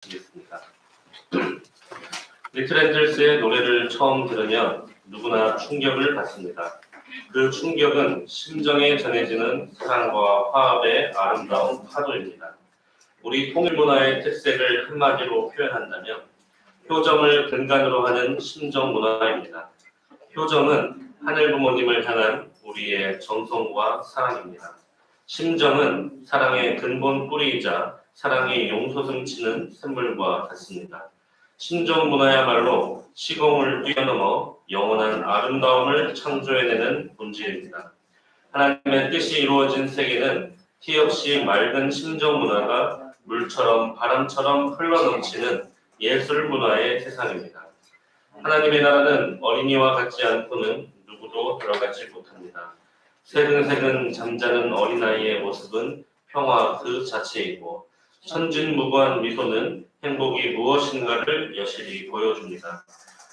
시겠습니다. 리틀 엔젤스의 노래를 처음 들으면 누구나 충격을 받습니다. 그 충격은 심정에 전해지는 사랑과 화합의 아름다운 파도입니다. 우리 통일문화의 특색을 한마디로 표현한다면 효정을 근간으로 하는 심정문화입니다. 효정은 하늘 부모님을 향한 우리의 정성과 사랑입니다. 심정은 사랑의 근본 뿌리이자 사랑의 용솟음치는 샘물과 같습니다. 심정문화야말로 시공을 뛰어넘어 영원한 아름다움을 창조해내는 본질입니다. 하나님의 뜻이 이루어진 세계는 티 없이 맑은 심정문화가 물처럼 바람처럼 흘러넘치는 예술 문화의 세상입니다. 하나님의 나라는 어린이와 같지 않고는 누구도 들어가지 못합니다. 새근새근 잠자는 어린아이의 모습은 평화 그 자체이고 천진무구한 미소는 행복이 무엇인가를 여실히 보여줍니다.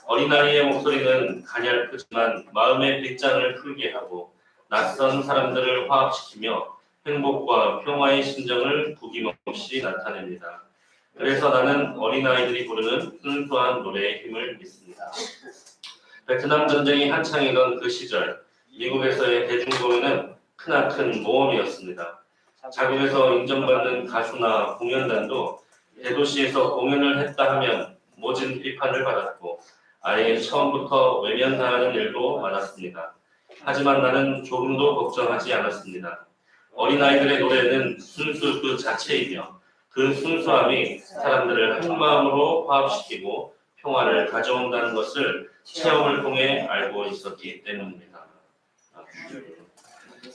어린아이의 목소리는 가냘프지만 마음의 빗장을 풀게 하고 낯선 사람들을 화합시키며 행복과 평화의 심정을 구김없이 나타냅니다. 그래서 나는 어린아이들이 부르는 순수한 노래의 힘을 믿습니다. 베트남 전쟁이 한창이던 그 시절 미국에서의 대중공연은 크나큰 모험이었습니다. 자국에서 인정받는 가수나 공연단도 대도시에서 공연을 했다 하면 모진 비판을 받았고 아예 처음부터 외면당하는 일도 많았습니다. 하지만 나는 조금도 걱정하지 않았습니다. 어린아이들의 노래는 순수 그 자체이며 그 순수함이 사람들을 한마음으로 화합시키고 평화를 가져온다는 것을 체험을 통해 알고 있었기 때문입니다.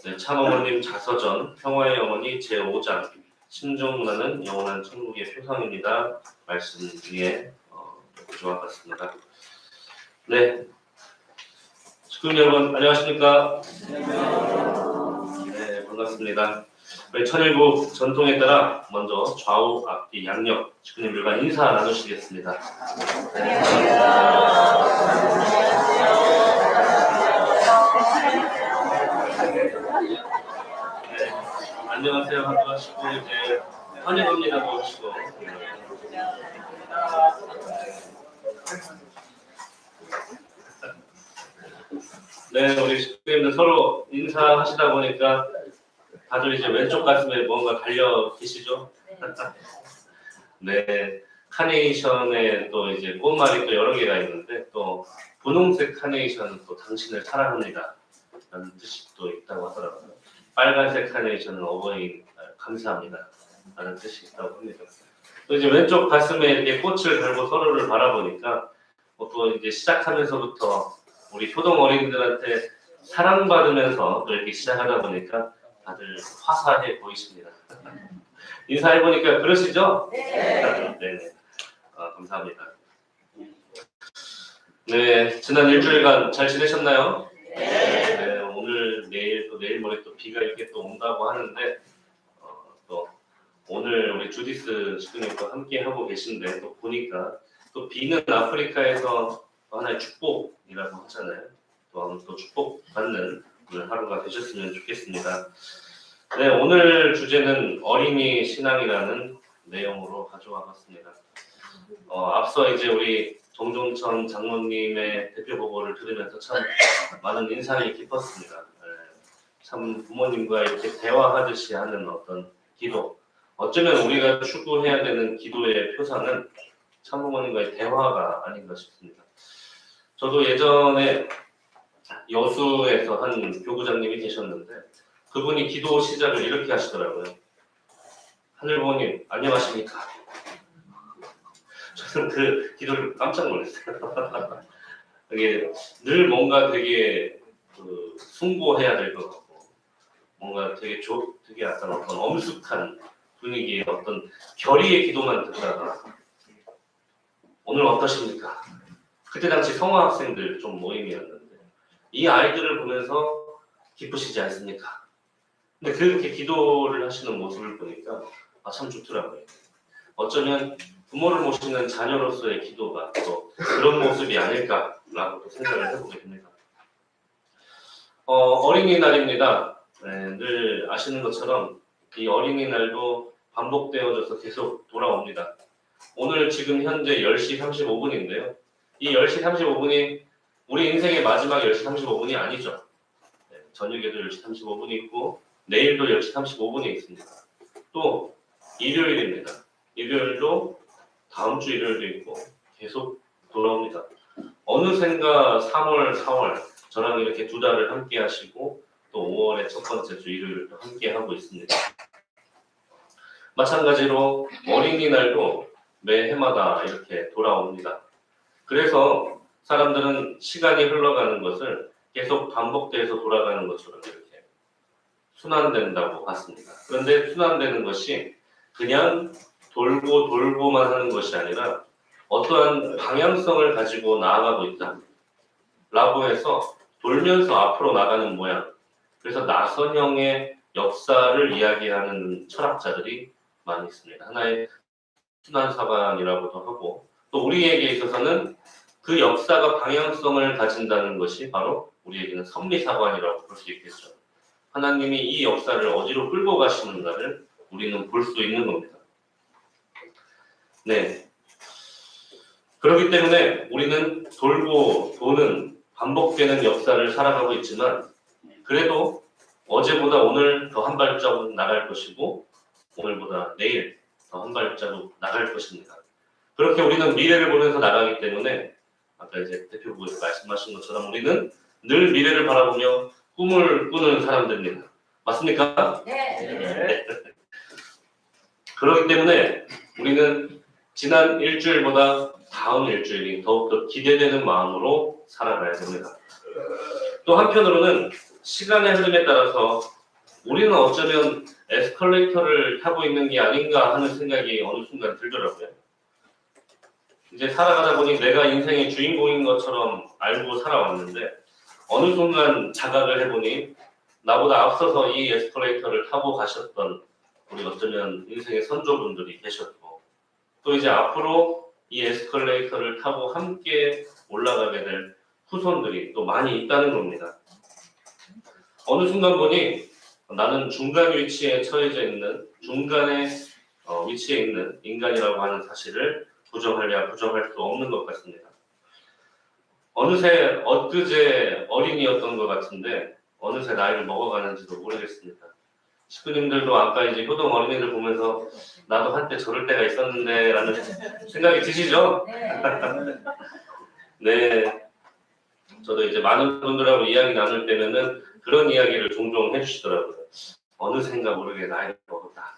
네, 참어머님 자서전 평화의 어머니 제5장 심정문화는 영원한 천국의 표상입니다. 말씀 중에 좋아봤습니다. 네, 식구 여러분 안녕하십니까? 네, 반갑습니다. 우리 천일국 전통에 따라 먼저 좌우 앞뒤 양옆 식구님들과 인사 나누시겠습니다. 안녕하세요 하고 하시고 이제 환영합니다고 하시고 네 우리 식구님들 서로 인사하시다 보니까 다들 이제 왼쪽 가슴에 뭔가 달려 계시죠? 네 카네이션에 또 이제 꽃말이 또 여러 개가 있는데 또 분홍색 카네이션은 또 당신을 사랑합니다 라는 뜻이 또 있다고 하더라고요. 빨간색 카네이션은 어버이 감사합니다 라는 뜻이 있다고 합니다. 또 이제 왼쪽 가슴에 이렇게 꽃을 달고 서로를 바라보니까 또 이제 시작하면서부터 우리 효동 어린이들한테 사랑받으면서 또 이렇게 시작하다 보니까 다들 화사해 보이십니다. 인사해보니까 그러시죠? 네. 네네. 감사합니다. 네, 지난 일주일간 잘 지내셨나요? 네, 오늘 내일 또 내일 모레 또 비가 이렇게 또 온다고 하는데 또 오늘 우리 주디스 식구님과 함께 하고 계신데 또 보니까 또 비는 아프리카에서 하나의 축복이라고 하잖아요. 또 축복받는 오늘 하루가 되셨으면 좋겠습니다. 네, 오늘 주제는 어린이 신앙이라는 내용으로 가져와 봤습니다. 앞서 이제 우리 정종천 장로님의 대표 보고를 들으면서 참 많은 인상이 깊었습니다. 네, 참 부모님과 이렇게 대화하듯이 하는 어떤 기도. 어쩌면 우리가 추구해야 되는 기도의 표상은 참 부모님과의 대화가 아닌가 싶습니다. 저도 예전에 여수에서 한 교구장님이 계셨는데 그분이 기도 시작을 이렇게 하시더라고요. 하늘 부모님 안녕하십니까? 저는 그 기도를 깜짝 놀랐어요. 이게 늘 뭔가 되게 숭고해야 될 것 같고 뭔가 되게 약간 어떤 엄숙한 분위기의 어떤 결의의 기도만 듣다가 오늘 어떠십니까? 그때 당시 성화 학생들 좀 모임이었는데 이 아이들을 보면서 기쁘시지 않습니까? 근데 그렇게 기도를 하시는 모습을 보니까 참 좋더라고요. 어쩌면 부모를 모시는 자녀로서의 기도가 또 그런 모습이 아닐까라고 또 생각을 해보게 됩니다. 어린이날입니다. 네, 늘 아시는 것처럼 이 어린이날도 반복되어져서 계속 돌아옵니다. 오늘 지금 현재 10시 35분인데요. 이 10시 35분이 우리 인생의 마지막 10시 35분이 아니죠. 네, 저녁에도 10시 35분이 있고 내일도 10시 35분이 있습니다. 또 일요일입니다. 일요일도 다음 주 일요일도 있고 계속 돌아옵니다. 어느샌가 3월, 4월 저랑 이렇게 두 달을 함께 하시고 또 5월의 첫 번째 주 일요일을 또 함께 하고 있습니다. 마찬가지로 어린이날도 매해마다 이렇게 돌아옵니다. 그래서 사람들은 시간이 흘러가는 것을 계속 반복돼서 돌아가는 것처럼 이렇게 순환된다고 봤습니다. 그런데 순환되는 것이 그냥 돌고 돌고만 하는 것이 아니라 어떠한 방향성을 가지고 나아가고 있다 라고 해서 돌면서 앞으로 나가는 모양, 그래서 나선형의 역사를 이야기하는 철학자들이 많이 있습니다. 하나의 순환사관이라고도 하고 또 우리에게 있어서는 그 역사가 방향성을 가진다는 것이 바로 우리에게는 섭리사관이라고 볼 수 있겠죠. 하나님이 이 역사를 어디로 끌고 가시는가를 우리는 볼 수 있는 겁니다. 네. 그렇기 때문에 우리는 돌고 도는 반복되는 역사를 살아가고 있지만 그래도 어제보다 오늘 더 한 발자국 나갈 것이고 오늘보다 내일 더 한 발자국 나갈 것입니다. 그렇게 우리는 미래를 보면서 나가기 때문에 아까 이제 대표부에서 말씀하신 것처럼 우리는 늘 미래를 바라보며 꿈을 꾸는 사람들입니다. 맞습니까? 네. 그렇기 때문에 우리는 지난 일주일보다 다음 일주일이 더욱더 기대되는 마음으로 살아가야 됩니다. 또 한편으로는 시간의 흐름에 따라서 우리는 어쩌면 에스컬레이터를 타고 있는 게 아닌가 하는 생각이 어느 순간 들더라고요. 이제 살아가다 보니 내가 인생의 주인공인 것처럼 알고 살아왔는데 어느 순간 자각을 해보니 나보다 앞서서 이 에스컬레이터를 타고 가셨던 우리 어쩌면 인생의 선조분들이 계셨고 또 이제 앞으로 이 에스컬레이터를 타고 함께 올라가게 될 후손들이 또 많이 있다는 겁니다. 어느 순간 보니 나는 중간 위치에 처해져 있는 중간에 위치에 있는 인간이라고 하는 사실을 부정하랴 부정할 수 없는 것 같습니다. 어느새 엊그제 어린이였던 것 같은데 어느새 나이를 먹어가는지도 모르겠습니다. 식구님들도 아까 이제 효동 어린이들 보면서 나도 한때 저럴 때가 있었는데 라는 생각이 드시죠? 네. 저도 이제 많은 분들하고 이야기 나눌 때면은 그런 이야기를 종종 해주시더라고요. 어느샌가 모르게 나이를 먹었다.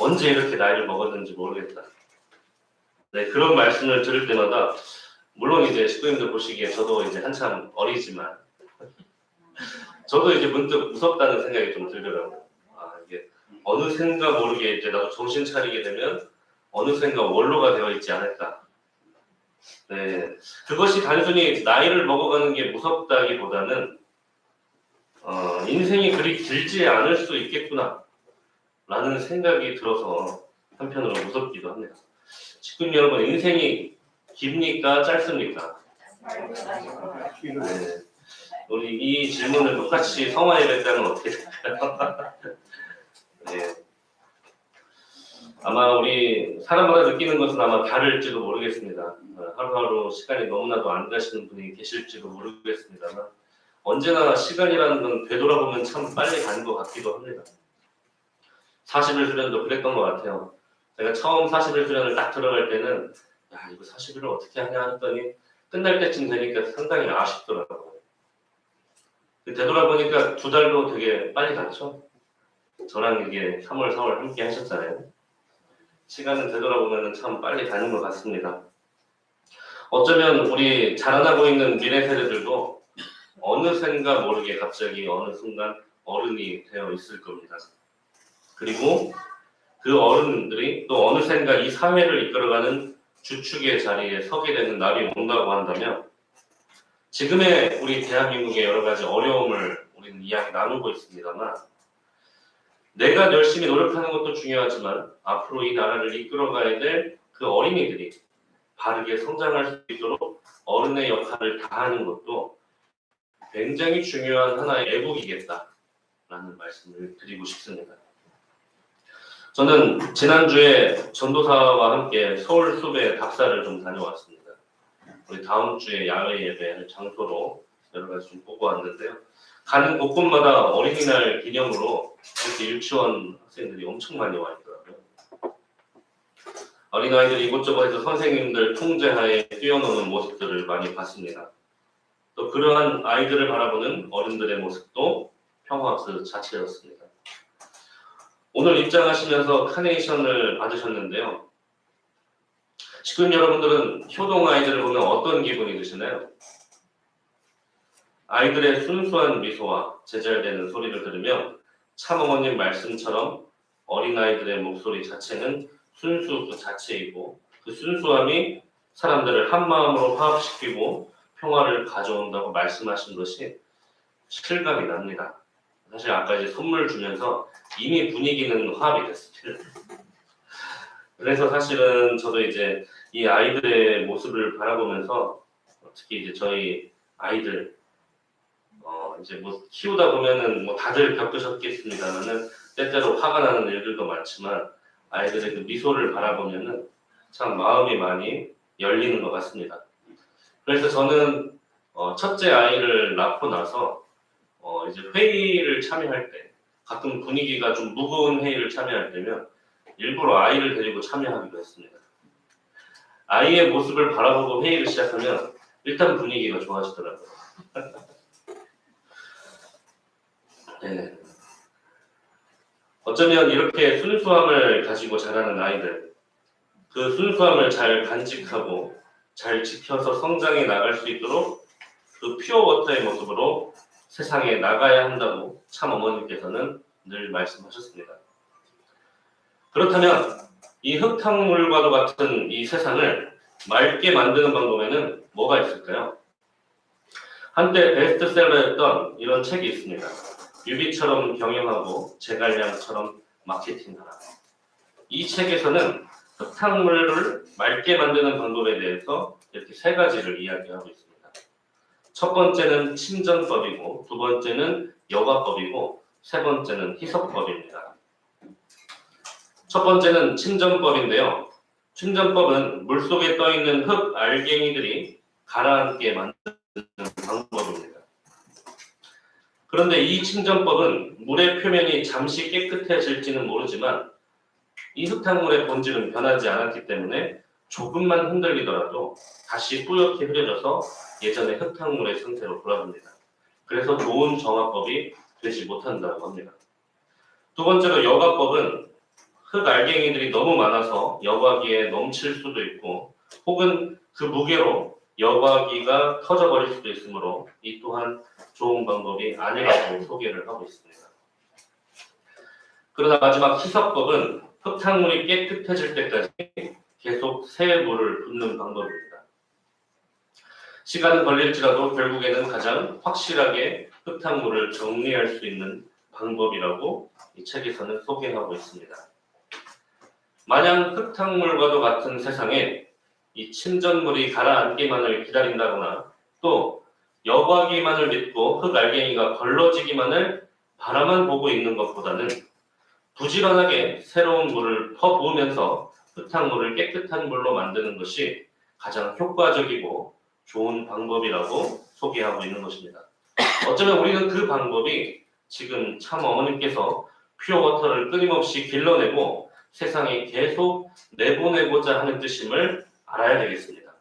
언제 이렇게 나이를 먹었는지 모르겠다. 네, 그런 말씀을 들을 때마다 물론 이제 식구님들 보시기에 저도 이제 한참 어리지만 저도 이제 문득 무섭다는 생각이 좀 들더라고요. 아, 이게 어느샌가 모르게 이제 나도 정신 차리게 되면 어느샌가 원로가 되어 있지 않을까. 네, 그것이 단순히 나이를 먹어가는 게 무섭다기보다는 인생이 그리 길지 않을 수 있겠구나 라는 생각이 들어서 한편으로 무섭기도 합니다. 식구님 여러분, 인생이 깁니까 짧습니까? 네. 우리 이 질문을 똑같이 성화에 뱉다면 어떻게 될까요? 네. 아마 우리 사람마다 느끼는 것은 아마 다를지도 모르겠습니다. 하루하루 시간이 너무나도 안 가시는 분이 계실지도 모르겠습니다만 언제나 시간이라는 건 되돌아보면 참 빨리 가는 것 같기도 합니다. 41수련도 그랬던 것 같아요. 제가 처음 41수련을 딱 들어갈 때는 야 이거 41을 어떻게 하냐 했더니 끝날 때쯤 되니까 상당히 아쉽더라고요. 되돌아보니까 2달도 되게 빨리 갔죠. 저랑 이게 3월, 4월 함께 하셨잖아요. 시간을 되돌아보면 참 빨리 가는 것 같습니다. 어쩌면 우리 자라나고 있는 미래 세대들도 어느샌가 모르게 갑자기 어느 순간 어른이 되어 있을 겁니다. 그리고 그 어른들이 또 어느샌가 이 사회를 이끌어가는 주축의 자리에 서게 되는 날이 온다고 한다면 지금의 우리 대한민국의 여러 가지 어려움을 우리는 이야기 나누고 있습니다만 내가 열심히 노력하는 것도 중요하지만 앞으로 이 나라를 이끌어가야 될 그 어린이들이 바르게 성장할 수 있도록 어른의 역할을 다하는 것도 굉장히 중요한 하나의 애국이겠다라는 말씀을 드리고 싶습니다. 저는 지난주에 전도사와 함께 서울 숲에 답사를 좀 다녀왔습니다. 우리 다음 주에 야외 예배할 장소로 여러 가지 좀 보고 왔는데요. 가는 곳곳마다 어린이날 기념으로 이렇게 유치원 학생들이 엄청 많이 와 있더라고요. 어린아이들이 이곳저곳에서 선생님들 통제하에 뛰어노는 모습들을 많이 봤습니다. 또 그러한 아이들을 바라보는 어른들의 모습도 평화 그 자체였습니다. 오늘 입장하시면서 카네이션을 받으셨는데요. 지금 여러분들은 효동 아이들을 보면 어떤 기분이 드시나요? 아이들의 순수한 미소와 제잘되는 소리를 들으면 참어머님 말씀처럼 어린아이들의 목소리 자체는 순수 그 자체이고 그 순수함이 사람들을 한마음으로 화합시키고 평화를 가져온다고 말씀하신 것이 실감이 납니다. 사실 아까 이제 선물 주면서 이미 분위기는 화합이 됐습니다. 그래서 사실은 저도 이제 이 아이들의 모습을 바라보면서 특히 이제 저희 아이들 이제 뭐 키우다 보면은 뭐 다들 겪으셨겠습니다만은 때때로 화가 나는 일들도 많지만 아이들의 그 미소를 바라보면은 참 마음이 많이 열리는 것 같습니다. 그래서 저는 첫째 아이를 낳고 나서 이제 회의를 참여할 때 가끔 분위기가 좀 무거운 회의를 참여할 때면 일부러 아이를 데리고 참여하기도 했습니다. 아이의 모습을 바라보고 회의를 시작하면 일단 분위기가 좋아지더라고요. 네. 어쩌면 이렇게 순수함을 가지고 자라는 아이들, 그 순수함을 잘 간직하고 잘 지켜서 성장해 나갈 수 있도록 그 퓨어워터의 모습으로 세상에 나가야 한다고 참 어머니께서는 늘 말씀하셨습니다. 그렇다면 이 흙탕물과도 같은 이 세상을 맑게 만드는 방법에는 뭐가 있을까요? 한때 베스트셀러였던 이런 책이 있습니다. 유비처럼 경영하고 제갈량처럼 마케팅하라. 이 책에서는 흙탕물을 맑게 만드는 방법에 대해서 이렇게 세 가지를 이야기하고 있습니다. 첫 번째는 침전법이고, 두 번째는 여과법이고, 세 번째는 희석법입니다. 첫 번째는 침전법인데요. 침전법은 물속에 떠있는 흙 알갱이들이 가라앉게 만드는 방법입니다. 그런데 이 침전법은 물의 표면이 잠시 깨끗해질지는 모르지만 이 흙탕물의 본질은 변하지 않았기 때문에 조금만 흔들리더라도 다시 뿌옇게 흐려져서 예전의 흙탕물의 상태로 돌아갑니다. 그래서 좋은 정화법이 되지 못한다고 합니다. 두 번째로 여과법은 흙 알갱이들이 너무 많아서 여과기에 넘칠 수도 있고 혹은 그 무게로 여과기가 터져버릴 수도 있으므로 이 또한 좋은 방법이 아니라고 소개를 하고 있습니다. 그러나 마지막 희석법은 흙탕물이 깨끗해질 때까지 계속 새 물을 붓는 방법입니다. 시간은 걸릴지라도 결국에는 가장 확실하게 흙탕물을 정리할 수 있는 방법이라고 이 책에서는 소개하고 있습니다. 마냥 흙탕물과도 같은 세상에 이 침전물이 가라앉기만을 기다린다거나 또 여과기만을 믿고 흙 알갱이가 걸러지기만을 바라만 보고 있는 것보다는 부지런하게 새로운 물을 퍼부으면서 흙탕물을 깨끗한 물로 만드는 것이 가장 효과적이고 좋은 방법이라고 소개하고 있는 것입니다. 어쩌면 우리는 그 방법이 지금 참 어머님께서 퓨어워터를 끊임없이 길러내고 세상에 계속 내보내고자 하는 뜻임을 알아야 되겠습니다.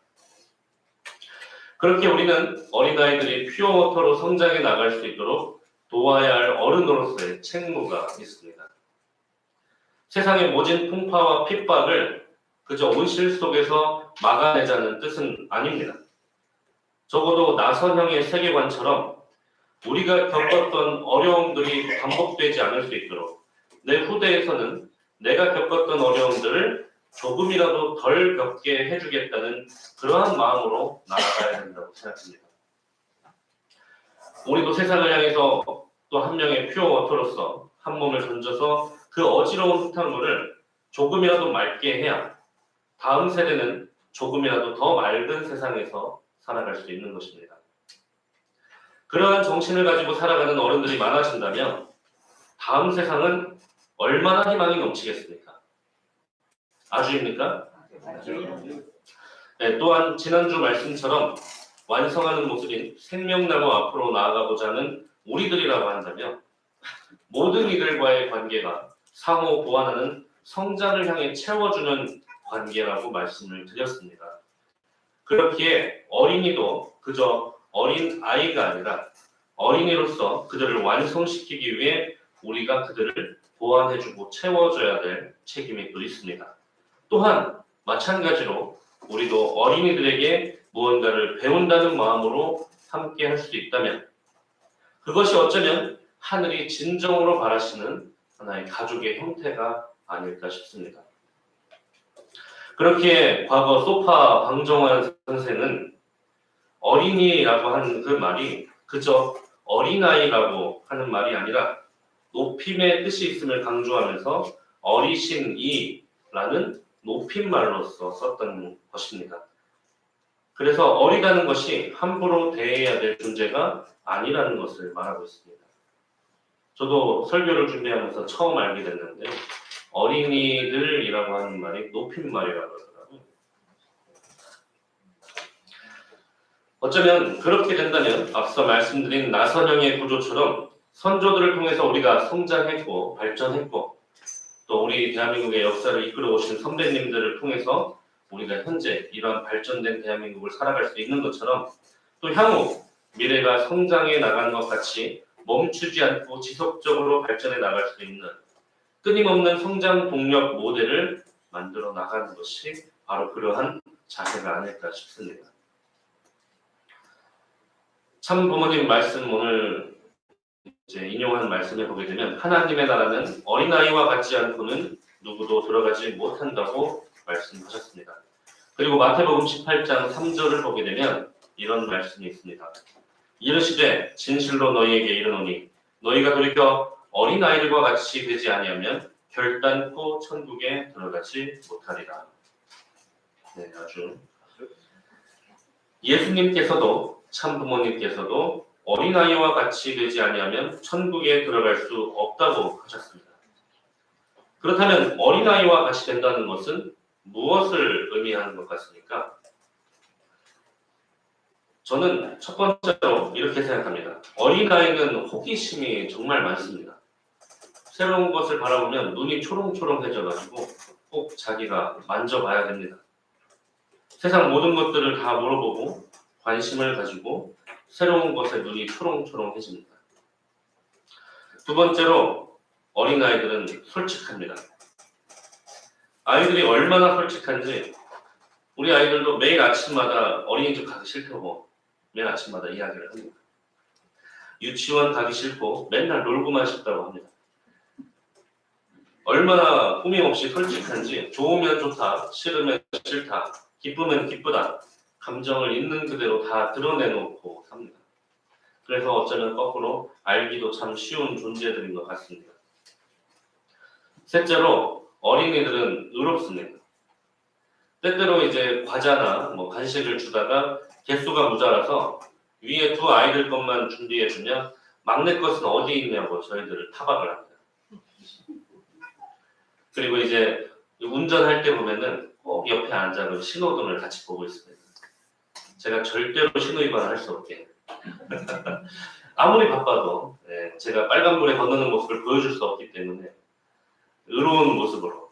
그렇게 우리는 어린아이들이 퓨어워터로 성장해 나갈 수 있도록 도와야 할 어른으로서의 책무가 있습니다. 세상의 모진 풍파와 핍박을 그저 온실 속에서 막아내자는 뜻은 아닙니다. 적어도 나선형의 세계관처럼 우리가 겪었던 어려움들이 반복되지 않을 수 있도록 내 후대에서는 내가 겪었던 어려움들을 조금이라도 덜 겪게 해주겠다는 그러한 마음으로 나아가야 된다고 생각합니다. 우리도 세상을 향해서 또 한 명의 퓨어워터로서 한 몸을 던져서 그 어지러운 흙탕물을 조금이라도 맑게 해야 다음 세대는 조금이라도 더 맑은 세상에서 살아갈 수 있는 것입니다. 그러한 정신을 가지고 살아가는 어른들이 많아진다면 다음 세상은 얼마나 희망이 넘치겠습니까? 아주입니까? 네, 또한 지난주 말씀처럼 완성하는 모습인 생명나무 앞으로 나아가고자 하는 우리들이라고 한다면 모든 이들과의 관계가 상호 보완하는 성장을 향해 채워주는 관계라고 말씀을 드렸습니다. 그렇기에 어린이도 그저 어린 아이가 아니라 어린이로서 그들을 완성시키기 위해 우리가 그들을 보완해주고 채워줘야 될 책임이 또 있습니다. 또한 마찬가지로 우리도 어린이들에게 무언가를 배운다는 마음으로 함께 할 수 있다면 그것이 어쩌면 하늘이 진정으로 바라시는 하나의 가족의 형태가 아닐까 싶습니다. 그렇기에 과거 소파 방정환 선생은 어린이라고 하는 그 말이 그저 어린아이라고 하는 말이 아니라 높임의 뜻이 있음을 강조하면서 어리신이라는 높임말로서 썼던 것입니다. 그래서 어리다는 것이 함부로 대해야 될 존재가 아니라는 것을 말하고 있습니다. 저도 설교를 준비하면서 처음 알게 됐는데 어린이들이라고 하는 말이 높임말이라고 하더라고요. 어쩌면 그렇게 된다면 앞서 말씀드린 나선형의 구조처럼 선조들을 통해서 우리가 성장했고 발전했고 또 우리 대한민국의 역사를 이끌어 오신 선배님들을 통해서 우리가 현재 이러한 발전된 대한민국을 살아갈 수 있는 것처럼 또 향후 미래가 성장해 나가는 것 같이 멈추지 않고 지속적으로 발전해 나갈 수 있는 끊임없는 성장 동력 모델을 만들어 나가는 것이 바로 그러한 자세가 아닐까 싶습니다. 참 부모님 말씀 오늘 이제 인용한 말씀을 보게 되면 하나님의 나라는 어린아이와 같지 않고는 누구도 들어가지 못한다고 말씀하셨습니다. 그리고 마태복음 18장 3절을 보게 되면 이런 말씀이 있습니다. 이르시되 진실로 너희에게 이르노니 너희가 돌이켜 어린아이들과 같이 되지 아니하면 결단코 천국에 들어가지 못하리라. 네, 아주 예수님께서도 참 부모님께서도 어린아이와 같이 되지 아니하면 천국에 들어갈 수 없다고 하셨습니다. 그렇다면 어린아이와 같이 된다는 것은 무엇을 의미하는 것 같습니까? 저는 첫 번째로 이렇게 생각합니다. 어린아이는 호기심이 정말 많습니다. 새로운 것을 바라보면 눈이 초롱초롱해져가지고 꼭 자기가 만져봐야 됩니다. 세상 모든 것들을 다 물어보고 관심을 가지고 새로운 것에 눈이 초롱초롱해집니다. 두 번째로 어린아이들은 솔직합니다. 아이들이 얼마나 솔직한지 우리 아이들도 매일 아침마다 어린이집 가기 싫다고 매일 아침마다 이야기를 합니다. 유치원 가기 싫고 맨날 놀고만 싶다고 합니다. 얼마나 꾸밈없이 솔직한지 좋으면 좋다, 싫으면 싫다, 기쁘면 기쁘다 감정을 있는 그대로 다 드러내놓고 삽니다. 그래서 어쩌면 거꾸로 알기도 참 쉬운 존재들인 것 같습니다. 셋째로 어린이들은 의롭습니다. 때때로 이제 과자나 간식을 주다가 개수가 모자라서 위에 두 아이들 것만 준비해주면 막내 것은 어디 있냐고 저희들을 타박을 합니다. 그리고 이제 운전할 때 보면은 꼭 옆에 앉아서 신호등을 같이 보고 있습니다. 제가 절대로 신호위반을 할 수 없게 아무리 바빠도 제가 빨간불에 건너는 모습을 보여줄 수 없기 때문에 의로운 모습으로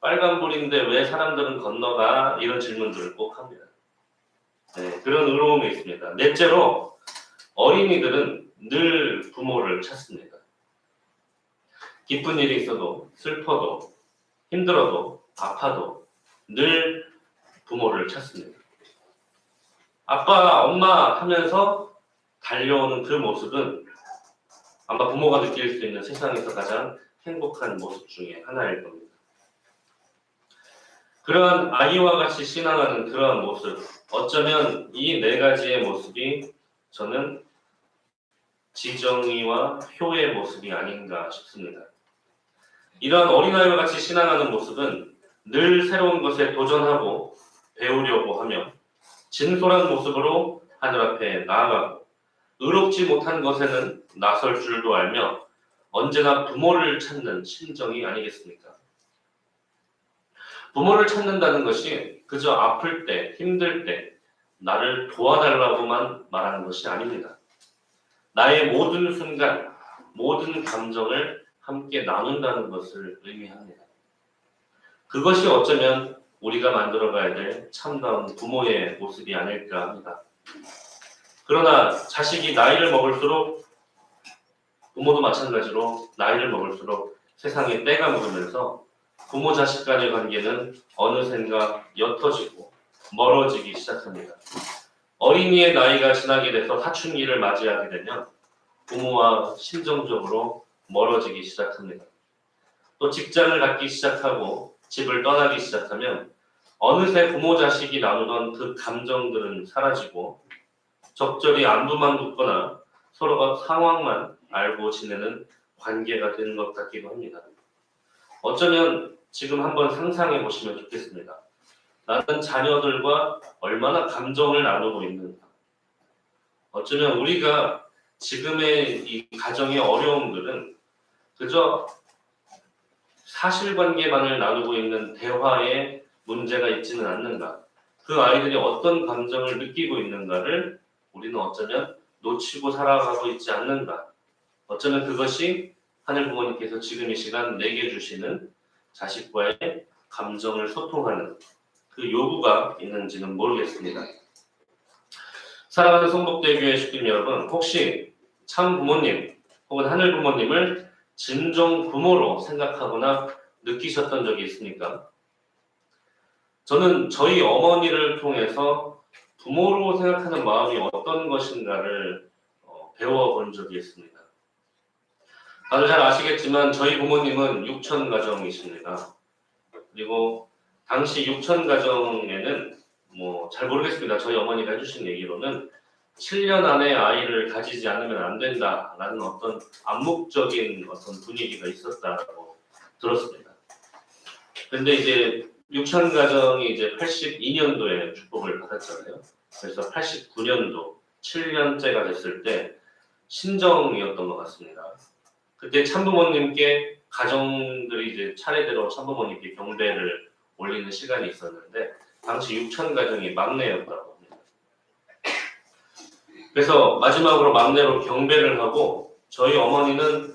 빨간불인데 왜 사람들은 건너가? 이런 질문들을 꼭 합니다. 그런 의로움이 있습니다. 넷째로 어린이들은 늘 부모를 찾습니다. 기쁜 일이 있어도 슬퍼도 힘들어도 아파도 늘 부모를 찾습니다. 아빠, 엄마 하면서 달려오는 그 모습은 아마 부모가 느낄 수 있는 세상에서 가장 행복한 모습 중에 하나일 겁니다. 그러한 아이와 같이 신앙하는 그러한 모습, 어쩌면 이 네 가지의 모습이 저는 지정의와 효의 모습이 아닌가 싶습니다. 이러한 어린아이와 같이 신앙하는 모습은 늘 새로운 것에 도전하고 배우려고 하며 진솔한 모습으로 하늘 앞에 나아가고 의롭지 못한 것에는 나설 줄도 알며 언제나 부모를 찾는 심정이 아니겠습니까? 부모를 찾는다는 것이 그저 아플 때, 힘들 때 나를 도와달라고만 말하는 것이 아닙니다. 나의 모든 순간, 모든 감정을 함께 나눈다는 것을 의미합니다. 그것이 어쩌면 우리가 만들어가야 될 참다운 부모의 모습이 아닐까 합니다. 그러나 자식이 나이를 먹을수록, 부모도 마찬가지로 나이를 먹을수록 세상에 때가 묻으면서 부모 자식 간의 관계는 어느샌가 옅어지고 멀어지기 시작합니다. 어린이의 나이가 지나게 돼서 사춘기를 맞이하게 되면 부모와 심정적으로 멀어지기 시작합니다. 또 직장을 갖기 시작하고 집을 떠나기 시작하면 어느새 부모 자식이 나누던 그 감정들은 사라지고 적절히 안부만 묻거나 서로가 상황만 알고 지내는 관계가 되는 것 같기도 합니다. 어쩌면 지금 한번 상상해 보시면 좋겠습니다. 나는 자녀들과 얼마나 감정을 나누고 있는가. 어쩌면 우리가 지금의 이 가정의 어려움들은 그저 사실관계만을 나누고 있는 대화에 문제가 있지는 않는가. 그 아이들이 어떤 감정을 느끼고 있는가를 우리는 어쩌면 놓치고 살아가고 있지 않는가. 어쩌면 그것이 하늘 부모님께서 지금 이 시간 내게 주시는 자식과의 감정을 소통하는 그 요구가 있는지는 모르겠습니다. 사랑하는 성북대교회 주님 여러분, 혹시 참 부모님 혹은 하늘 부모님을 진정 부모로 생각하거나 느끼셨던 적이 있습니까? 저는 저희 어머니를 통해서 부모로 생각하는 마음이 어떤 것인가를 배워본 적이 있습니다. 다들 잘 아시겠지만 저희 부모님은 육천 가정이십니다. 그리고 당시 육천 가정에는 잘 모르겠습니다. 저희 어머니가 해주신 얘기로는 7년 안에 아이를 가지지 않으면 안 된다라는 어떤 암묵적인 어떤 분위기가 있었다고 들었습니다. 근데 이제 육천 가정이 이제 82년도에 축복을 받았잖아요. 그래서 89년도 7년째가 됐을 때 신정이었던 것 같습니다. 그때 참부모님께 가정들이 이제 차례대로 참부모님께 경배를 올리는 시간이 있었는데 당시 육천 가정이 막내였다고 합니다. 그래서 마지막으로 막내로 경배를 하고 저희 어머니는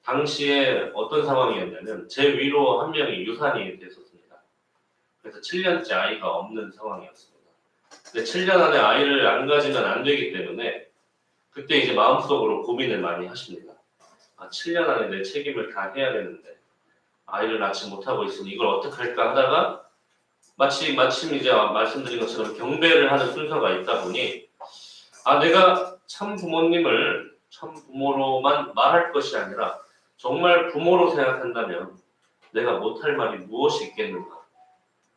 당시에 어떤 상황이었냐면 제 위로 한 명이 유산이 됐었습니다. 그래서 7년째 아이가 없는 상황이었습니다. 근데 7년 안에 아이를 안 가지면 안 되기 때문에 그때 이제 마음속으로 고민을 많이 하십니다. 7년 안에 내 책임을 다 해야 되는데 아이를 낳지 못하고 있으니 이걸 어떻게 할까 하다가 마침 이제 말씀드린 것처럼 경배를 하는 순서가 있다 보니 내가 참 부모님을 참 부모로만 말할 것이 아니라 정말 부모로 생각한다면 내가 못할 말이 무엇이 있겠는가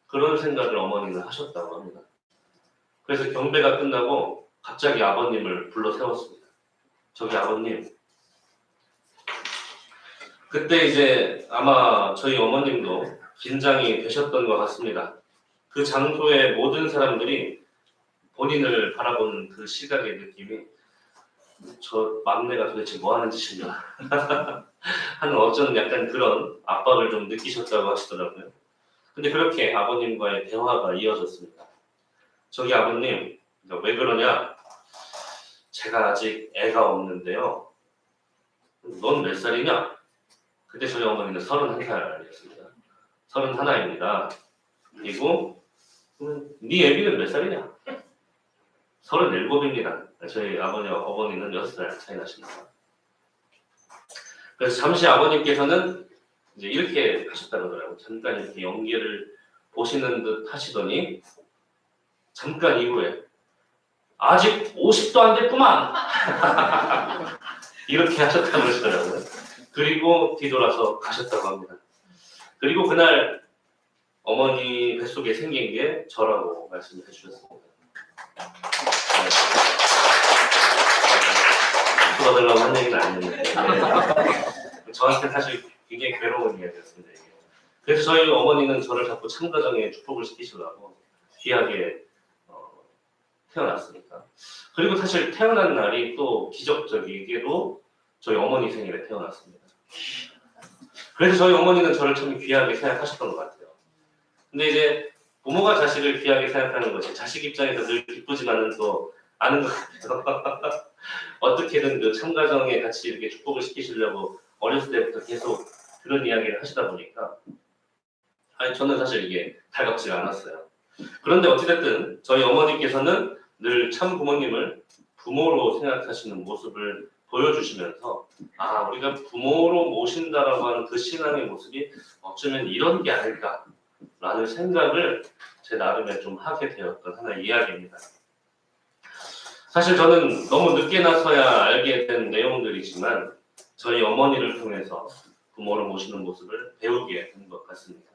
그런 생각을 어머니는 하셨다고 합니다. 그래서 경배가 끝나고 갑자기 아버님을 불러 세웠습니다. 저기 아버님, 그때 이제 아마 저희 어머님도 긴장이 되셨던 것 같습니다. 그 장소의 모든 사람들이 본인을 바라보는 그 시각의 느낌이 저 막내가 도대체 뭐 하는 짓인가 하는 어쩌면 약간 그런 압박을 좀 느끼셨다고 하시더라고요. 근데 그렇게 아버님과의 대화가 이어졌습니다. 저기 아버님, 왜 그러냐? 제가 아직 애가 없는데요. 넌 몇 살이냐? 그때 저희 어머니는 31살이었습니다. 31입니다. 그리고 네 애비는 몇 살이냐? 37입니다. 저희 어머니는 6살 차이 나십니다. 그래서 잠시 아버님께서는 이제 이렇게 하셨다고 하더라고요. 잠깐 이렇게 연기를 보시는 듯 하시더니 잠깐 이후에 아직 50도 안 됐구만! 이렇게 하셨다고 그러시더라고요. 그리고 뒤돌아서 가셨다고 합니다. 그리고 그날 어머니 뱃속에 생긴 게 저라고 말씀을 해주셨습니다. 박수 받으려고 한 얘기는 아니었는데 저한테 사실 굉장히 괴로운 이야기였습니다. 이게. 그래서 저희 어머니는 저를 자꾸 참가정에 축복을 시키시려고 귀하게 태어났으니까. 그리고 사실 태어난 날이 또 기적적이게도 저희 어머니 생일에 태어났습니다. 그래서 저희 어머니는 저를 참 귀하게 생각하셨던 것 같아요. 근데 이제 부모가 자식을 귀하게 생각하는 것이 자식 입장에서 늘 기쁘지만은 또 아는 것 같아요. 어떻게든 그 참가정에 같이 이렇게 축복을 시키시려고 어렸을 때부터 계속 그런 이야기를 하시다 보니까 저는 사실 이게 달갑지가 않았어요. 그런데 어찌됐든 저희 어머니께서는 늘 참 부모님을 부모로 생각하시는 모습을 보여주시면서 우리가 부모로 모신다라고 하는 그 신앙의 모습이 어쩌면 이런 게 아닐까라는 생각을 제 나름에 좀 하게 되었던 하나의 이야기입니다. 사실 저는 너무 늦게 나서야 알게 된 내용들이지만 저희 어머니를 통해서 부모를 모시는 모습을 배우게 된 것 같습니다.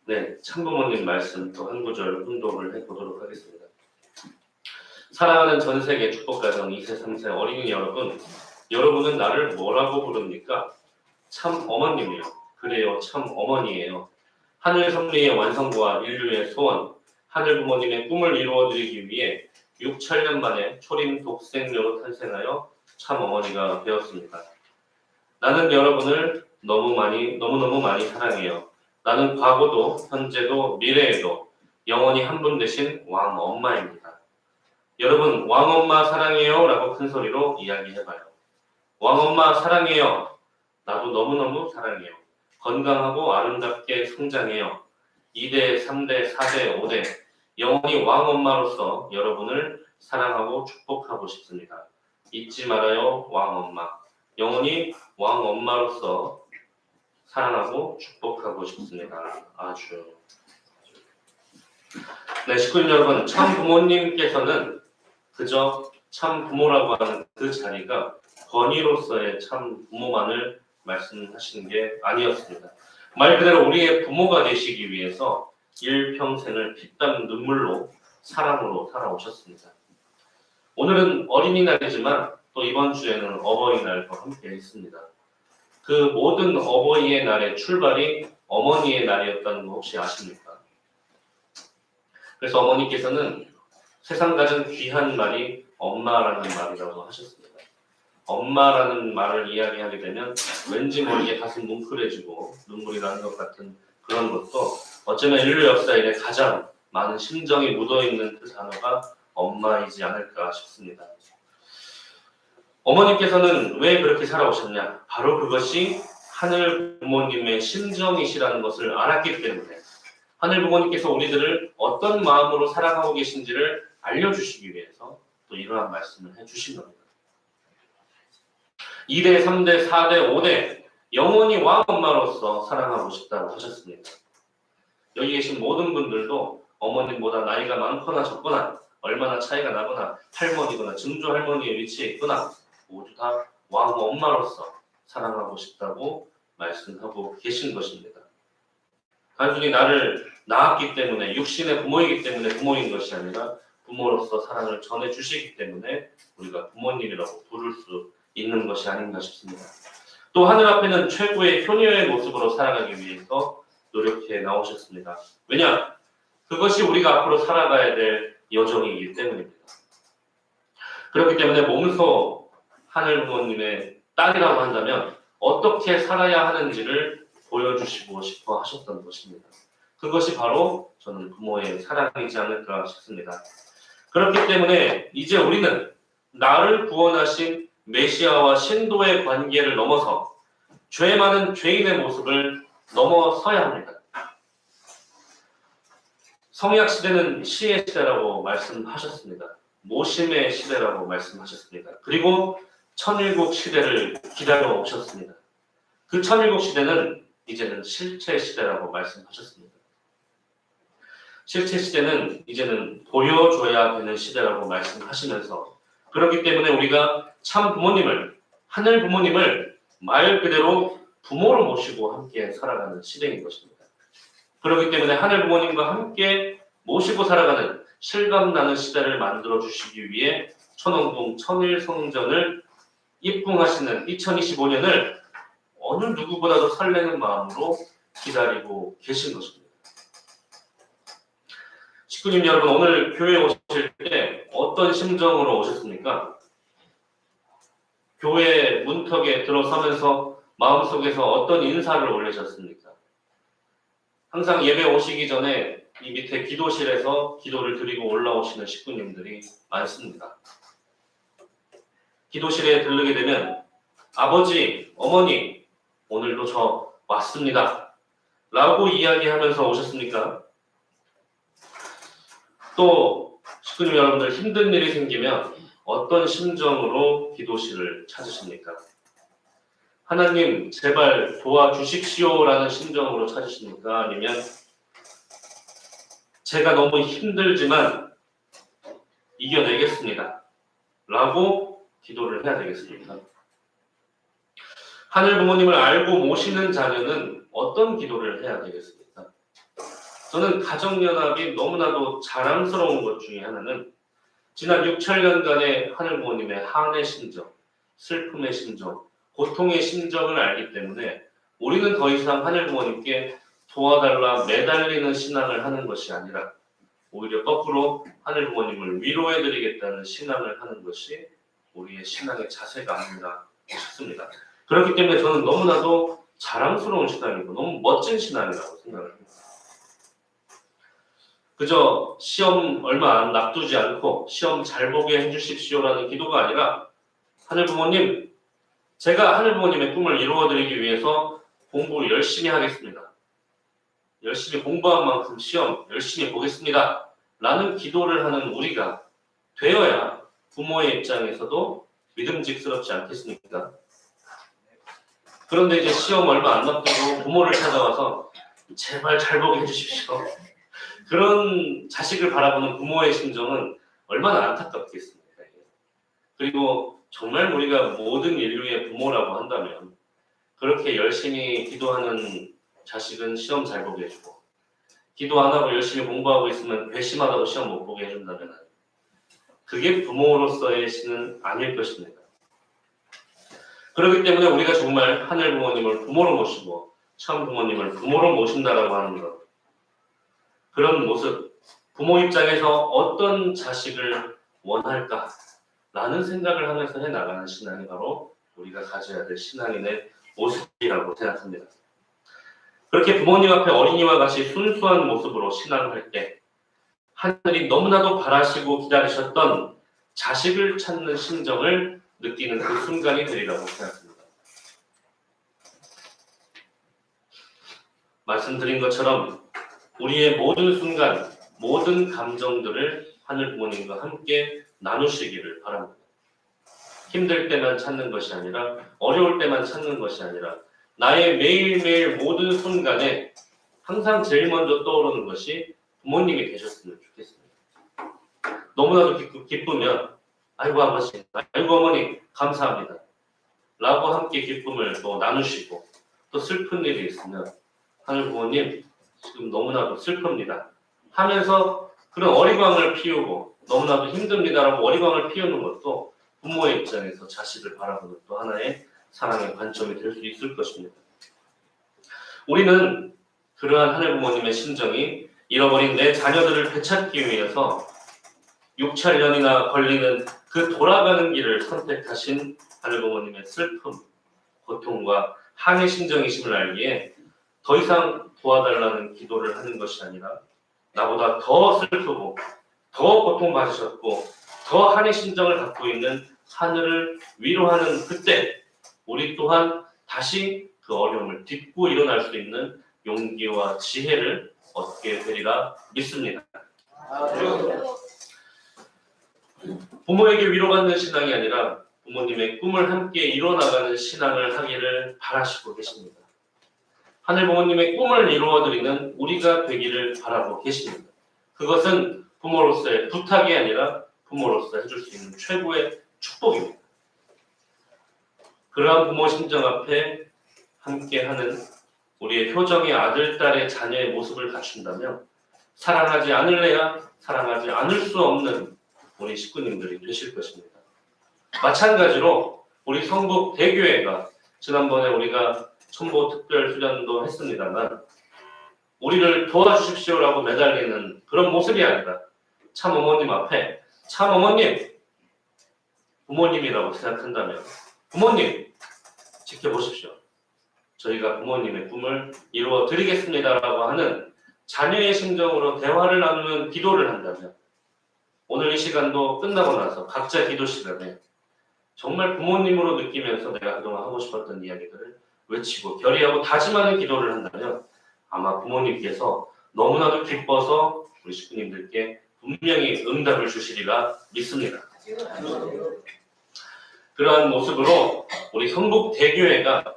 네, 참부모님 말씀 또 한 구절 훈독을 해보도록 하겠습니다. 사랑하는 전 세계 축복가정 2세, 3세 어린이 여러분, 여러분은 나를 뭐라고 부릅니까? 참 어머님이요. 그래요, 참 어머니예요. 하늘 섭리의 완성과 인류의 소원, 하늘 부모님의 꿈을 이루어드리기 위해 6천년 만에 초림 독생녀로 탄생하여 참 어머니가 되었습니다. 나는 여러분을 너무너무 많이 사랑해요. 나는 과거도 현재도 미래에도 영원히 한 분 되신 왕엄마입니다. 여러분 왕엄마 사랑해요 라고 큰 소리로 이야기해봐요. 왕엄마 사랑해요. 나도 너무너무 사랑해요. 건강하고 아름답게 성장해요. 2대, 3대, 4대, 5대 영원히 왕엄마로서 여러분을 사랑하고 축복하고 싶습니다. 잊지 말아요 왕엄마. 영원히 왕엄마로서 사랑하고 축복하고 싶습니다. 아주. 네, 식구님 여러분, 참 부모님께서는 그저 참 부모라고 하는 그 자리가 권위로서의 참 부모만을 말씀하시는 게 아니었습니다. 말 그대로 우리의 부모가 되시기 위해서 일평생을 피땀 눈물로 사랑으로 살아오셨습니다. 오늘은 어린이날이지만 또 이번 주에는 어버이날과 함께 있습니다. 그 모든 어버이의 날의 출발이 어머니의 날이었다는 거 혹시 아십니까? 그래서 어머니께서는 세상 가장 귀한 말이 엄마라는 말이라고 하셨습니다. 엄마라는 말을 이야기하게 되면 왠지 모르게 가슴 뭉클해지고 눈물이 나는 것 같은 그런 것도 어쩌면 인류 역사에 가장 많은 심정이 묻어있는 그 단어가 엄마이지 않을까 싶습니다. 어머니께서는 왜 그렇게 살아오셨냐? 바로 그것이 하늘 부모님의 심정이시라는 것을 알았기 때문에 하늘 부모님께서 우리들을 어떤 마음으로 사랑하고 계신지를 알려주시기 위해서 또 이러한 말씀을 해주신 겁니다. 2대, 3대, 4대, 5대 영원히 왕엄마로서 사랑하고 싶다고 하셨습니다. 여기 계신 모든 분들도 어머님보다 나이가 많거나 적거나 얼마나 차이가 나거나 할머니거나 증조 할머니의 위치에 있거나 모두 다 왕엄마로서 사랑하고 싶다고 말씀하고 계신 것입니다. 단순히 나를 낳았기 때문에 육신의 부모이기 때문에 부모인 것이 아니라 부모로서 사랑을 전해주시기 때문에 우리가 부모님이라고 부를 수 있는 것이 아닌가 싶습니다. 또 하늘 앞에는 최고의 효녀의 모습으로 살아가기 위해서 노력해 나오셨습니다. 왜냐? 그것이 우리가 앞으로 살아가야 될 여정이기 때문입니다. 그렇기 때문에 몸소 하늘 부모님의 딸이라고 한다면 어떻게 살아야 하는지를 보여주시고 싶어 하셨던 것입니다. 그것이 바로 저는 부모의 사랑이지 않을까 싶습니다. 그렇기 때문에 이제 우리는 나를 구원하신 메시아와 신도의 관계를 넘어서 죄 많은 죄인의 모습을 넘어서야 합니다. 성약 시대는 시의 시대라고 말씀하셨습니다. 모심의 시대라고 말씀하셨습니다. 그리고 천일국 시대를 기다려 오셨습니다. 그 천일국 시대는 이제는 실체 시대라고 말씀하셨습니다. 실체 시대는 이제는 보여줘야 되는 시대라고 말씀하시면서 그렇기 때문에 우리가 참 부모님을, 하늘 부모님을 말 그대로 부모로 모시고 함께 살아가는 시대인 것입니다. 그렇기 때문에 하늘 부모님과 함께 모시고 살아가는 실감나는 시대를 만들어 주시기 위해 천왕궁 천일성전을 입궁하시는 2025년을 어느 누구보다도 설레는 마음으로 기다리고 계신 것입니다. 식구님 여러분, 오늘 교회에 오실 때 어떤 심정으로 오셨습니까? 교회 문턱에 들어서면서 마음속에서 어떤 인사를 올리셨습니까? 항상 예배 오시기 전에 이 밑에 기도실에서 기도를 드리고 올라오시는 식구님들이 많습니다. 기도실에 들르게 되면 아버지, 어머니, 오늘도 저 왔습니다. 라고 이야기하면서 오셨습니까? 또 식구님 여러분들 힘든 일이 생기면 어떤 심정으로 기도실을 찾으십니까? 하나님 제발 도와주십시오라는 심정으로 찾으십니까? 아니면 제가 너무 힘들지만 이겨내겠습니다. 라고 기도를 해야 되겠습니까? 하늘 부모님을 알고 모시는 자녀는 어떤 기도를 해야 되겠습니까? 저는 가정연합이 너무나도 자랑스러운 것 중에 하나는 지난 6, 7년간의 하늘 부모님의 한의 심정, 슬픔의 심정, 고통의 심정을 알기 때문에 우리는 더 이상 하늘 부모님께 도와달라 매달리는 신앙을 하는 것이 아니라 오히려 거꾸로 하늘 부모님을 위로해드리겠다는 신앙을 하는 것이 우리의 신앙의 자세가 아닌가 싶습니다. 그렇기 때문에 저는 너무나도 자랑스러운 신앙이고 너무 멋진 신앙이라고 생각을 합니다. 그저 시험 얼마 납두지 않고 시험 잘 보게 해주십시오라는 기도가 아니라 하늘 부모님, 제가 하늘 부모님의 꿈을 이루어드리기 위해서 공부 열심히 하겠습니다. 열심히 공부한 만큼 시험 열심히 보겠습니다. 라는 기도를 하는 우리가 되어야 부모의 입장에서도 믿음직스럽지 않겠습니까? 그런데 이제 시험 얼마 안 남기고 부모를 찾아와서 제발 잘 보게 해주십시오. 그런 자식을 바라보는 부모의 심정은 얼마나 안타깝겠습니까? 그리고 정말 우리가 모든 인류의 부모라고 한다면 그렇게 열심히 기도하는 자식은 시험 잘 보게 해주고 기도 안 하고 열심히 공부하고 있으면 괘씸하다고 시험 못 보게 해준다면 그게 부모로서의 신은 아닐 것입니다. 그렇기 때문에 우리가 정말 하늘 부모님을 부모로 모시고 참 부모님을 부모로 모신다라고 하는 것, 그런 모습, 부모 입장에서 어떤 자식을 원할까라는 생각을 하면서 해나가는 신앙이 바로 우리가 가져야 될 신앙인의 모습이라고 생각합니다. 그렇게 부모님 앞에 어린이와 같이 순수한 모습으로 신앙을 할 때 하늘이 너무나도 바라시고 기다리셨던 자식을 찾는 심정을 느끼는 그 순간이 되리라고 생각합니다. 말씀드린 것처럼 우리의 모든 순간, 모든 감정들을 하늘 부모님과 함께 나누시기를 바랍니다. 힘들 때만 찾는 것이 아니라 어려울 때만 찾는 것이 아니라 나의 매일매일 모든 순간에 항상 제일 먼저 떠오르는 것이 부모님이 되셨으면 좋겠습니다. 너무나도 기쁘면 아이고 아버지, 아이고 어머니 감사합니다 라고 함께 기쁨을 또 나누시고 또 슬픈 일이 있으면 하늘 부모님 지금 너무나도 슬픕니다 하면서 그런 어리광을 피우고 너무나도 힘듭니다라고 어리광을 피우는 것도 부모의 입장에서 자식을 바라보는 또 하나의 사랑의 관점이 될 수 있을 것입니다. 우리는 그러한 하늘 부모님의 심정이 잃어버린 내 자녀들을 되찾기 위해서 6, 7년이나 걸리는 그 돌아가는 길을 선택하신 하늘 부모님의 슬픔, 고통과 한의 심정이심을 알기에 더 이상 도와달라는 기도를 하는 것이 아니라 나보다 더 슬프고 더 고통받으셨고 더 한의 심정을 갖고 있는 하늘을 위로하는 그때 우리 또한 다시 그 어려움을 딛고 일어날 수 있는 용기와 지혜를 얻게 되리라 믿습니다. 부모에게 위로받는 신앙이 아니라 부모님의 꿈을 함께 이뤄나가는 신앙을 하기를 바라시고 계십니다. 하늘 부모님의 꿈을 이루어드리는 우리가 되기를 바라고 계십니다. 그것은 부모로서의 부탁이 아니라 부모로서 해줄 수 있는 최고의 축복입니다. 그러한 부모 심정 앞에 함께하는 우리의 효정의 아들, 딸의 자녀의 모습을 갖춘다면 사랑하지 않을래야 사랑하지 않을 수 없는 우리 식구님들이 되실 것입니다. 마찬가지로 우리 성북 대교회가 지난번에 우리가 첨보 특별 수련도 했습니다만 우리를 도와주십시오라고 매달리는 그런 모습이 아니라 참 어머님 앞에 참 어머님, 부모님이라고 생각한다면 부모님 지켜보십시오. 저희가 부모님의 꿈을 이루어 드리겠습니다라고 하는 자녀의 심정으로 대화를 나누는 기도를 한다면 오늘 이 시간도 끝나고 나서 각자 기도 시간에 정말 부모님으로 느끼면서 내가 그동안 하고 싶었던 이야기들을 외치고 결의하고 다짐하는 기도를 한다면 아마 부모님께서 너무나도 기뻐서 우리 식구님들께 분명히 응답을 주시리라 믿습니다. 그러한 모습으로 우리 성북대교회가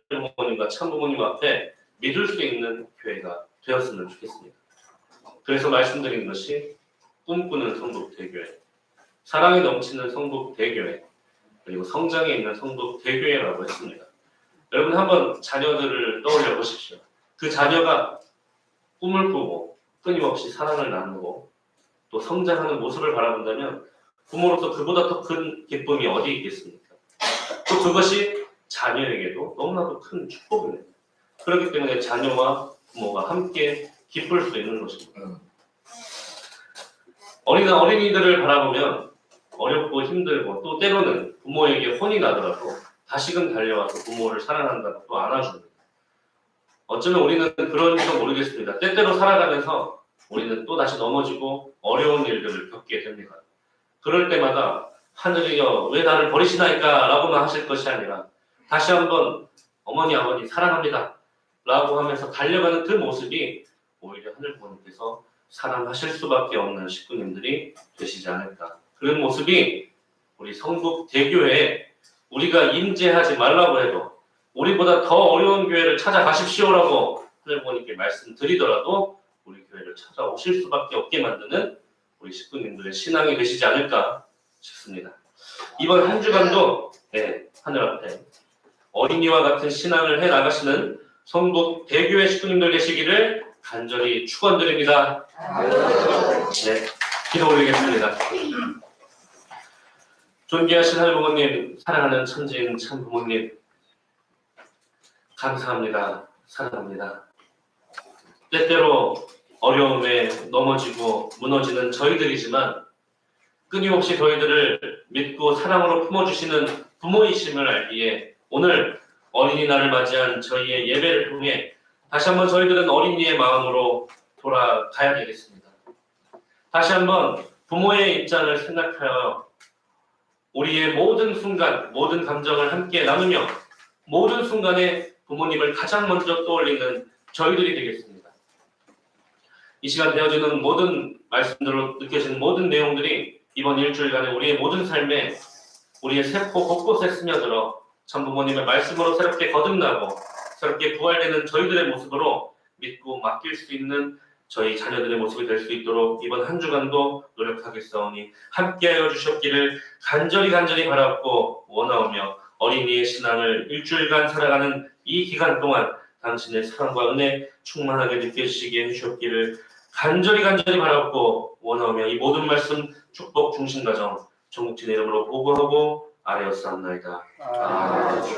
부모님과 참부모님 앞에 믿을 수 있는 교회가 되었으면 좋겠습니다. 그래서 말씀드린 것이 꿈꾸는 성북대교회, 사랑이 넘치는 성북대교회, 그리고 성장에 있는 성북대교회라고 했습니다. 여러분 한번 자녀들을 떠올려 보십시오. 그 자녀가 꿈을 꾸고 끊임없이 사랑을 나누고 또 성장하는 모습을 바라본다면 부모로서 그보다 더 큰 기쁨이 어디 있겠습니까? 또 그것이 자녀에게도 너무나도 큰 축복입니다. 그렇기 때문에 자녀와 부모가 함께 기쁠 수 있는 것입니다. 어린이들을 바라보면 어렵고 힘들고 또 때로는 부모에게 혼이 나더라도 다시금 달려와서 부모를 사랑한다고 또 안아줍니다. 어쩌면 우리는 그런지도 모르겠습니다. 때때로 살아가면서 우리는 또 다시 넘어지고 어려운 일들을 겪게 됩니다. 그럴 때마다 하늘이여 왜 나를 버리시나이까 라고만 하실 것이 아니라 다시 한번 어머니 아버지 사랑합니다 라고 하면서 달려가는 그 모습이 오히려 하늘 부모님께서 사랑하실 수밖에 없는 식구님들이 되시지 않을까. 그런 모습이 우리 성북대교회에 우리가 임재하지 말라고 해도 우리보다 더 어려운 교회를 찾아가십시오라고 하늘 부모님께 말씀드리더라도 우리 교회를 찾아오실 수밖에 없게 만드는 우리 식구님들의 신앙이 되시지 않을까 싶습니다. 이번 한 주간도 하늘 앞에 어린이와 같은 신앙을 해나가시는 성북대교회 식구님들 되시기를 간절히 축원드립니다. 기도 올리겠습니다. 존귀하신 하늘 부모님, 사랑하는 천지인 참 부모님, 감사합니다. 사랑합니다. 때때로 어려움에 넘어지고 무너지는 저희들이지만 끊임없이 저희들을 믿고 사랑으로 품어주시는 부모이심을 알기에 오늘 어린이날을 맞이한 저희의 예배를 통해 다시 한번 저희들은 어린이의 마음으로 돌아가야 되겠습니다. 다시 한번 부모의 입장을 생각하여 우리의 모든 순간, 모든 감정을 함께 나누며 모든 순간에 부모님을 가장 먼저 떠올리는 저희들이 되겠습니다. 이 시간 되어지는 모든 말씀들로 느껴지는 모든 내용들이 이번 일주일간의 우리의 모든 삶에 우리의 세포 곳곳에 스며들어 참 부모님의 말씀으로 새롭게 거듭나고 새롭게 부활되는 저희들의 모습으로 믿고 맡길 수 있는 저희 자녀들의 모습이 될 수 있도록 이번 한 주간도 노력하겠사오니 함께하여 주셨기를 간절히 바라옵고 원하오며 어린이의 신앙을 일주일간 살아가는 이 기간 동안 당신의 사랑과 은혜 충만하게 느껴지시게 해주셨기를 간절히 바라옵고 원하오며 이 모든 말씀 축복 중심 가정 전국진의 이름으로 보고하고 아뢰었사옵나이다.